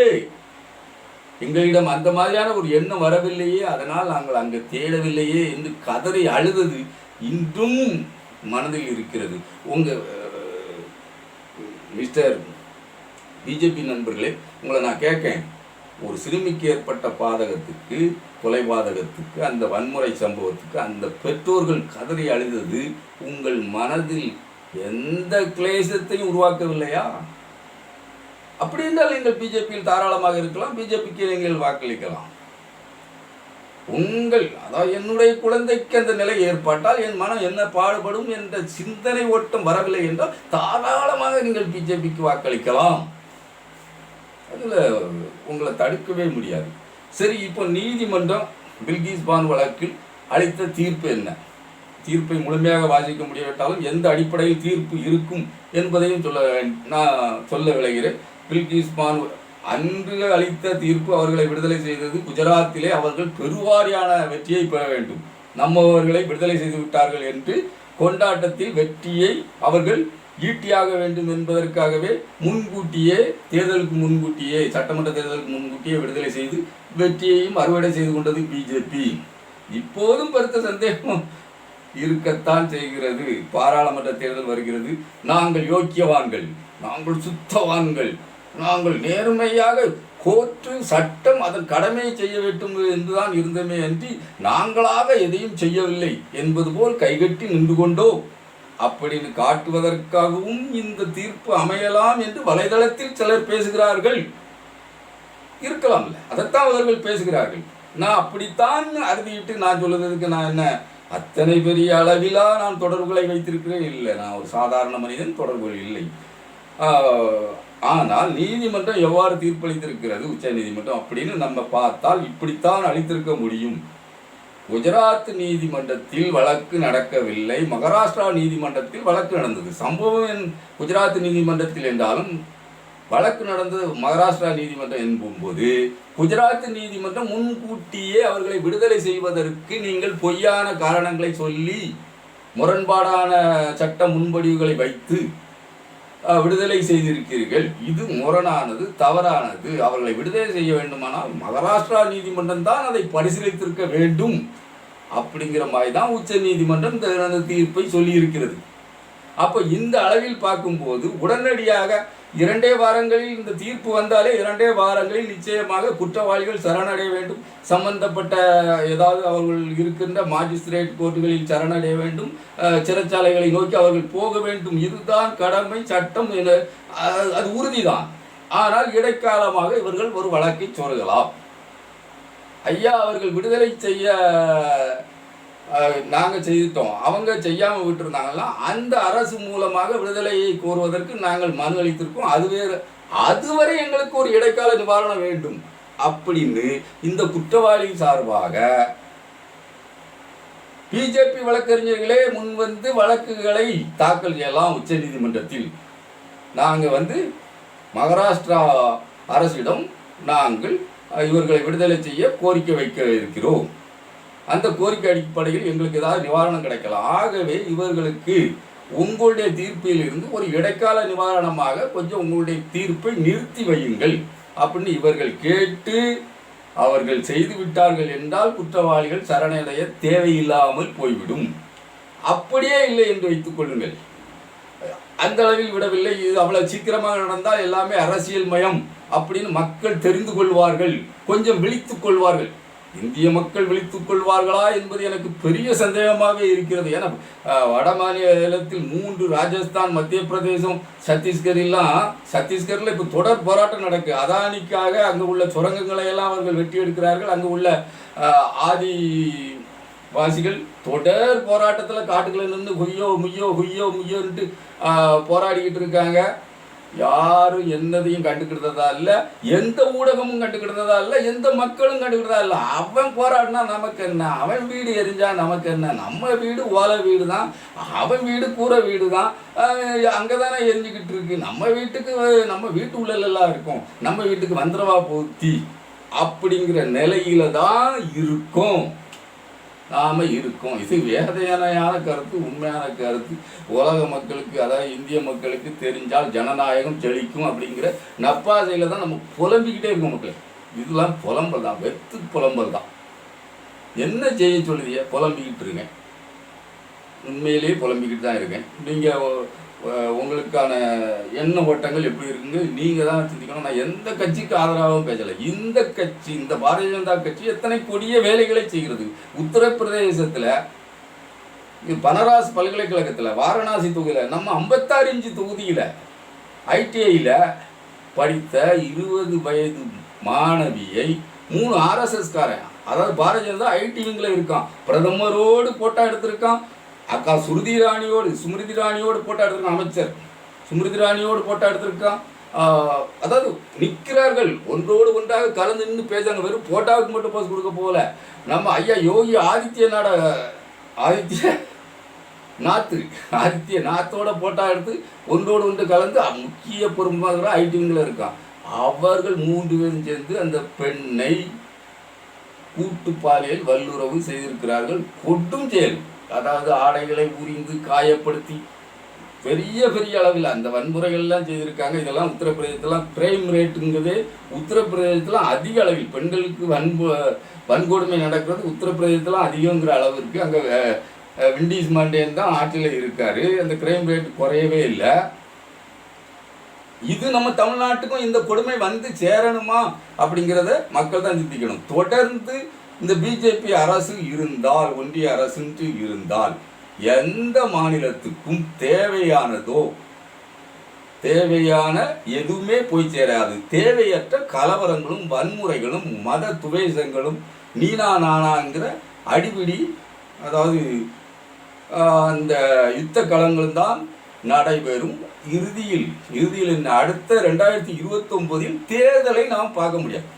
எங்களிடம் அந்த மாதிரியான ஒரு எண்ணம் வரவில்லையே, அதனால் நாங்கள் அங்கே தேடவில்லையே என்று கதறி அழுதது இன்றும் மனதில் இருக்கிறது. உங்கள் மிஸ்டர் பிஜேபி நண்பர்களே, உங்களை நான் கேட்கேன், ஒரு சிறுமிக்கு ஏற்பட்ட பாதகத்துக்கு, கொலை பாதகத்துக்கு, அந்த வன்முறை சம்பவத்துக்கு அந்த பெற்றோர்கள் கதறி அழுதது உங்கள் மனதில் எந்த கிளேசத்தையும் உருவாக்கவில்லையா? அப்படி என்றால் நீங்கள் பிஜேபியில் தாராளமாக இருக்கலாம், பிஜேபிக்கு நீங்கள் வாக்களிக்கலாம். அதாவது என்னுடைய குழந்தைக்கு அந்த நிலை ஏற்பட்டால் என் மனம் என்ன பாடுபடும் என்ற சிந்தனை ஓட்டம் வரவில்லை என்றால் தாராளமாக நீங்கள் பிஜேபிக்கு வாக்களிக்கலாம். அதில் உங்களை தடுக்கவே முடியாது. சரி, இப்போ நீதிமன்றம் பில்கிஸ் பானு வழக்கில் அளித்த தீர்ப்பு என்ன? தீர்ப்பை முழுமையாக வாசிக்க முடியாவிட்டாலும் எந்த அடிப்படையில் தீர்ப்பு இருக்கும் என்பதையும் நான் சொல்ல விளைகிறேன். பில்கிஸ் பானு அன்று அளித்த தீர்ப்பு அவர்களை விடுதலை செய்தது. குஜராத்திலே அவர்கள் பெருவாரியான வெற்றியை பெற வேண்டும், நம்மவர்களை விடுதலை செய்து விட்டார்கள் என்று கொண்டாட்டத்தில் வெற்றியை அவர்கள் ஈட்டியாக வேண்டும் என்பதற்காகவே முன்கூட்டியே சட்டமன்ற தேர்தலுக்கு முன்கூட்டியே விடுதலை செய்து வெற்றியையும் அறுவடை செய்து கொண்டது பிஜேபி. இப்போதும் பெருத்த சந்தேகம் இருக்கத்தான் செய்கிறது. பாராளுமன்ற தேர்தல் வருகிறது, நாங்கள் யோக்கியவான்கள், நாங்கள் சுத்தவான்கள், நாங்கள் நேர்மையாக கோர்ட்டு சட்டம் அதன் கடமையை செய்ய வேண்டும் என்றுதான் இருந்தமே அன்றி நாங்களாக எதையும் செய்யவில்லை என்பது போல் கைகட்டி நின்று கொண்டோ அப்படின்னு காட்டுவதற்காகவும் இந்த தீர்ப்பு அமையலாம் என்று வலைதளத்தில் சிலர் பேசுகிறார்கள். இருக்கலாம்ல, அதைத்தான் அவர்கள் பேசுகிறார்கள். நான் அப்படித்தான் அறுதிட்டு நான் சொல்லுறதுக்கு நான் என்ன அத்தனை பெரிய அளவிலா நான் தொடர்புகளை வைத்திருக்கிறேன்? இல்லை, நான் ஒரு சாதாரண மனிதன், தொடர்புகள் இல்லை. ஆனால் நீதிமன்றம் எவ்வாறு தீர்ப்பளித்திருக்கிறது, உச்ச நீதிமன்றம் அப்படின்னு நம்ம பார்த்தால் இப்படித்தான் அளித்திருக்க முடியும். குஜராத் நீதிமன்றத்தில் வழக்கு நடக்கவில்லை, மகாராஷ்டிரா நீதிமன்றத்தில் வழக்கு நடந்தது. சம்பவம் குஜராத் நீதிமன்றத்தில் என்றாலும் வழக்கு நடந்தது மகாராஷ்டிரா நீதிமன்றம் என்போது குஜராத் நீதிமன்றம் முன்கூட்டியே அவர்களை விடுதலை செய்வதற்கு நீங்கள் பொய்யான காரணங்களை சொல்லி முரண்பாடான சட்ட முன்வடிவுகளை வைத்து விடுதலை செய்திருக்கிறீர்கள். இது முரணானது, தவறானது. அவர்களை விடுதலை செய்ய வேண்டுமானால் மகாராஷ்டிரா நீதிமன்றம் தான் அதை பரிசீலித்திருக்க வேண்டும் அப்படிங்கிற மாதிரி தான் உச்ச நீதிமன்றம் இந்த தீர்ப்பை சொல்லியிருக்கிறது. அப்போ இந்த அளவில் பார்க்கும்போது உடனடியாக 2 வாரங்களில் இந்த தீர்ப்பு வந்தாலே 2 வாரங்களில் நிச்சயமாக குற்றவாளிகள் சரணடைய வேண்டும், சம்பந்தப்பட்ட ஏதாவது அவர்கள் இருக்கின்ற மாஜிஸ்திரேட் கோர்ட்டுகளில் சரணடைய வேண்டும், சிறைச்சாலைகளை நோக்கி அவர்கள் போக வேண்டும். இதுதான் கடமை, சட்டம், அது உறுதிதான். ஆனால் இடைக்காலமாக இவர்கள் ஒரு வழக்கை சொருகலாம். ஐயா அவர்கள் விடுதலை செய்ய நாங்கள் செய்துட்டோம், அவங்க செய்யாமல் விட்டுருந்தாங்கன்னா அந்த அரசு மூலமாக விடுதலையை கோருவதற்கு நாங்கள் மனு அளித்திருக்கோம், அதுவரை எங்களுக்கு ஒரு இடைக்கால நிவாரணம் வேண்டும் அப்படின்னு இந்த குற்றவாளி சார்பாக பிஜேபி வழக்கறிஞர்களே முன்வந்து வழக்குகளை தாக்கல் செய்யலாம் உச்ச நீதிமன்றத்தில். நாங்கள் மகாராஷ்டிரா அரசிடம் நாங்கள் இவர்களை விடுதலை செய்ய கோரிக்கை வைக்க இருக்கிறோம், அந்த கோரிக்கை அடிப்படையில் எங்களுக்கு ஏதாவது நிவாரணம் கிடைக்கலாம். ஆகவே இவர்களுக்கு உங்களுடைய தீர்ப்பில் இருந்து ஒரு இடைக்கால நிவாரணமாக கொஞ்சம் உங்களுடைய தீர்ப்பை நிறுத்தி வையுங்கள் அப்படின்னு இவர்கள் கேட்டு அவர்கள் செய்து விட்டார்கள் என்றால் குற்றவாளிகள் சரணடைய தேவையில்லாமல் போய்விடும். அப்படியே இல்லை என்று வைத்துக் கொள்ளுங்கள், அந்த அளவில் விடவில்லை, இது அவ்வளவு சீக்கிரமாக நடந்தால் எல்லாமே அரசியல் மயம் அப்படின்னு மக்கள் தெரிந்து கொள்வார்கள், கொஞ்சம் விழித்துக் கொள்வார்கள். இந்திய மக்கள் விழித்துக் கொள்வார்களா என்பது எனக்கு பெரிய சந்தேகமாக இருக்கிறது. ஏன்னா வட மாநிலத்தில் 3 ராஜஸ்தான், மத்திய பிரதேசம், சத்தீஸ்கரில் இப்போ தொடர் போராட்டம் நடக்கு. அதானிக்காக அங்கே உள்ள சுரங்கங்களை எல்லாம் அவர்கள் வெட்டி எடுக்கிறார்கள். அங்கே உள்ள ஆதிவாசிகள் தொடர் போராட்டத்தில் காட்டுகளை நின்று ஹுய்யோ முய்யோன்ட்டு போராடிக்கிட்டு இருக்காங்க. யாரும் என்னதையும் கண்டுக்கிட்டதா இல்லை, எந்த ஊடகமும் கண்டுக்கிட்டதா இல்லை, எந்த மக்களும் கண்டுக்கிட்டதா இல்லை. அவன் போராடினா நமக்கு என்ன, அவன் வீடு எரிஞ்சா நமக்கு என்ன, நம்ம வீடு ஓலை வீடு தான், அவன் வீடு கூரை வீடு தான், அங்கே தானே எரிஞ்சுக்கிட்டு இருக்கு. நம்ம வீட்டுக்கு நம்ம வீட்டு உள்ளெல்லாம் இருக்கும், நம்ம வீட்டுக்கு வந்துடவா போத்தி அப்படிங்கிற நிலையில தான் இருக்கும் நாம் இருக்கோம். இது வேதனையான கருத்து, உண்மையான கருத்து. உலக மக்களுக்கு, அதாவது இந்திய மக்களுக்கு தெரிஞ்சால் ஜனநாயகம் செழிக்கும் அப்படிங்கிற நப்பாசையில் தான் நம்ம புலம்பிக்கிட்டே இருக்கோம் மக்கள். இதெல்லாம் புலம்பல் தான், வெத்து புலம்பல் தான். என்ன செய்ய சொல்லுதிய? புலம்பிக்கிட்டு இருக்கேன், உண்மையிலேயே புலம்பிக்கிட்டு தான் இருக்கேன். நீங்கள் உங்களுக்கான எண்ண ஓட்டங்கள் எப்படி இருக்குங்க நீங்கள் தான் சிந்திக்கணும். நான் எந்த கட்சிக்கு ஆதரவாகவும் பேசலை. இந்த கட்சி, இந்த பாரதிய ஜனதா கட்சி எத்தனை கொடிய வேலைகளை செய்கிறது. உத்தரப்பிரதேசத்தில் பனாரஸ் பல்கலைக்கழகத்தில் வாரணாசி தொகுதியில் நம்ம 56 இன்ச்சு தொகுதியில் ஐடிஐயில் படித்த 20 வயது மாணவியை 3 RSSகாரன், அதாவது பாரதிய ஜனதா ஐடி விங்கில் இருக்கான், பிரதமரோடு போட்டோ எடுத்திருக்கான். அக்கா ஸ்மிருதி இராணியோடு போட்டோ எடுத்திருக்கான். அமைச்சர் ஸ்மிருதி இராணியோடு போட்டோ எடுத்திருக்கான். அதாவது நிற்கிறார்கள், ஒன்றோடு ஒன்றாக கலந்து நின்று பேசுறாங்க. வெறும் போட்டோவுக்கு மட்டும் போஸ் கொடுக்க போகல. நம்ம ஐயா யோகி ஆதித்ய நாத்தோட போட்டோ எடுத்து ஒன்றோடு ஒன்று கலந்து முக்கிய பொறுப்பாக ஐடிவிங்கில் இருக்கான். அவர்கள் 3 பேரும் சேர்ந்து அந்த பெண்ணை கூட்டு பாலியல் வல்லுறவு செய்திருக்கிறார்கள். கொட்டும் செயல், அதாவது ஆடைகளை உரிந்து காயப்படுத்தி பெரிய பெரிய அளவில் அந்த வன்முறைகள்லாம் செய்திருக்காங்க. இதெல்லாம் உத்தரப்பிரதேசத்தில் கிரைம் ரேட்டுங்கிறதே உத்தரப்பிரதேசத்தில் அதிக அளவில் பெண்களுக்கு வன்கொடுமை நடக்கிறது உத்தரப்பிரதேசத்தில் அதிகங்கிற அளவு இருக்குது. அங்கே விண்டீஸ் மாண்டேன் தான் ஆட்சியில் இருக்கார். அந்த கிரைம் ரேட் குறையவே இல்லை. இது நம்ம தமிழ்நாட்டுக்கும் இந்த கொடுமை வந்து சேரணுமா அப்படிங்கிறத மக்கள் தான் சிந்திக்கணும். தொடர்ந்து இந்த பிஜேபி அரசு இருந்தால், ஒன்றிய அரசு இருந்தால் எந்த மாநிலத்துக்கும் தேவையான எதுவுமே போய் சேராது. தேவையற்ற கலவரங்களும் வன்முறைகளும் மத துவேஷங்களும் நீனா நானாங்கிற அடிபிடி, அதாவது அந்த யுத்த களங்களும் தான் நடைபெறும். இறுதியில் அடுத்த 2029 தேர்தலை நாம் பார்க்க முடியாது.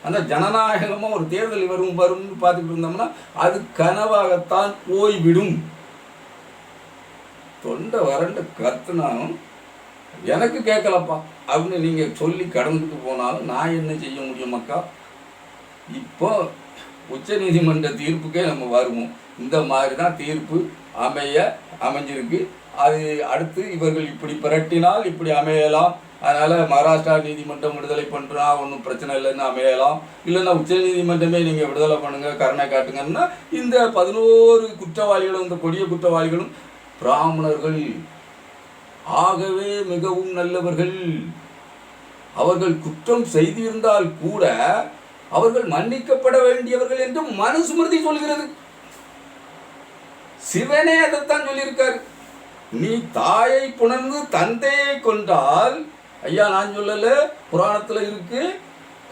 அந்த ஜனநாயகமாக ஒரு தேர்தல் வரும்னு பார்த்துக்கிட்டு இருந்தோம்னா அது கனவாகத்தான் போய்விடும். தொண்டை வறண்டு கத்துனாலும் எனக்கு கேட்கலப்பா அப்படின்னு நீங்கள் சொல்லி கடந்துட்டு போனாலும் நான் என்ன செய்ய முடியும் மக்கா? இப்போ உச்ச நீதிமன்ற தீர்ப்புக்கே நம்ம வருவோம். இந்த மாதிரி தான் தீர்ப்பு அமைஞ்சிருக்கு. அது அடுத்து இவர்கள் இப்படி பிரட்டினால் இப்படி அமையலாம். அதனால் மகாராஷ்டிரா நீதிமன்றம் விடுதலை பண்ணுறா ஒன்றும் பிரச்சனை இல்லைன்னு அமையலாம். இல்லைன்னா உச்ச நீதிமன்றமே நீங்கள் விடுதலை பண்ணுங்கள், கருணை காட்டுங்கன்னா இந்த 11 குற்றவாளிகளும், இந்த கொடிய குற்றவாளிகளும் பிராமணர்கள், ஆகவே மிகவும் நல்லவர்கள். அவர்கள் குற்றம் செய்திருந்தால் கூட அவர்கள் மன்னிக்கப்பட வேண்டியவர்கள் என்று மனுஸ்மிருதி சொல்கிறது. சிவனே அதைத்தான் சொல்லியிருக்காரு. நீ தாயை புணர்ந்து தந்தையை கொண்டால், ஐயா நான் சொல்லல, புராணத்தில் இருக்கு,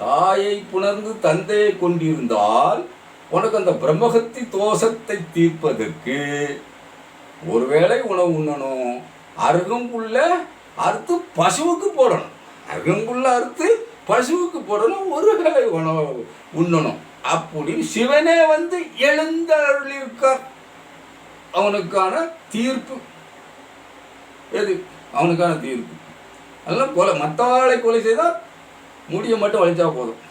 தாயை புணர்ந்து தந்தையை கொண்டிருந்தால் உனக்கு அந்த பிரம்மகத்தி தோஷத்தை தீர்ப்பதற்கு ஒருவேளை உணவு உண்ணணும், அருகம்புல்ல அறுத்து பசுவுக்கு போடணும், அருகம்புல்ல அறுத்து பசுவுக்கு போடணும், ஒருவேளை உணவு உண்ணணும் அப்படின்னு சிவனே வந்து எழுந்தருளிருக்கார். அவனுக்கான தீர்ப்பு எது? அவனுக்கான தீர்ப்பு. அதெல்லாம் கொலை, மற்றவாளை கொலை செய்தால் முடிய மட்டும் வலிச்சா போதும்.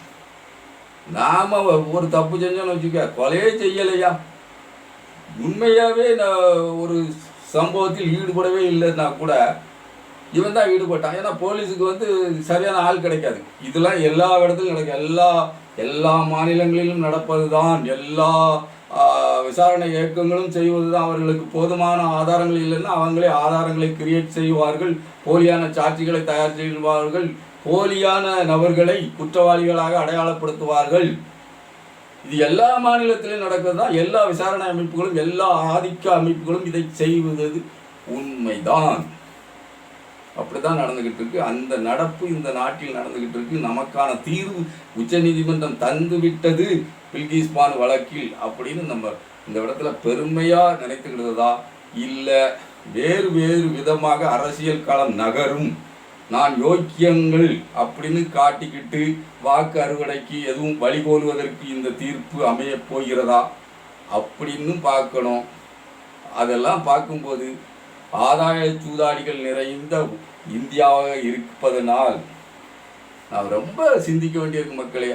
நாம் ஒரு தப்பு செஞ்சோன்னு வச்சுக்க, கொலையே செய்யலையா, உண்மையாகவே நான் ஒரு சம்பவத்தில் ஈடுபடவே இல்லைன்னா கூட இவன் தான் ஈடுபட்டான். ஏன்னா போலீஸுக்கு வந்து சரியான ஆள் கிடைக்காது. இதெல்லாம் எல்லா இடத்துலையும் கிடைக்கும், எல்லா மாநிலங்களிலும் நடப்பது தான். எல்லா விசாரணை இயக்கங்களும் செய்வது தான். அவர்களுக்கு போதுமான ஆதாரங்கள் இல்லைன்னா அவங்களே ஆதாரங்களை கிரியேட் செய்வார்கள், போலியான சாட்சிகளை தயார் செய்வார்கள், போலியான நபர்களை குற்றவாளிகளாக அடையாளப்படுத்துவார்கள். இது எல்லா மாநிலத்திலும் நடக்கிறது தான். எல்லா விசாரணை அமைப்புகளும், எல்லா ஆதிக்க அமைப்புகளும் இதை செய்வது உண்மைதான். அப்படிதான் நடந்துகிட்டு இருக்கு. அந்த நடப்பு இந்த நாட்டில் நடந்துகிட்டு இருக்கு. நமக்கான தீர்வு உச்ச நீதிமன்றம் தந்து விட்டது பில்கிஸ் பானு வழக்கில் அப்படின்னு நம்ம இந்த இடத்துல பெருமையாக நினைத்துக்கிட்டதா இல்லை வேறு விதமாக அரசியல் களம் நகரும், நான் யோக்கியங்கள் அப்படின்னு காட்டிக்கிட்டு வாக்கு அறுவடைக்கு எதுவும் வழிகோலுவதற்கு இந்த தீர்ப்பு அமையப் போகிறதா அப்படின்னு பார்க்கணும். அதெல்லாம் பார்க்கும்போது ஆதாய சூதாடிகள் நிறைந்த இந்தியாவாக இருப்பதனால் நாம் ரொம்ப சிந்திக்க வேண்டியிருக்கு மக்களே.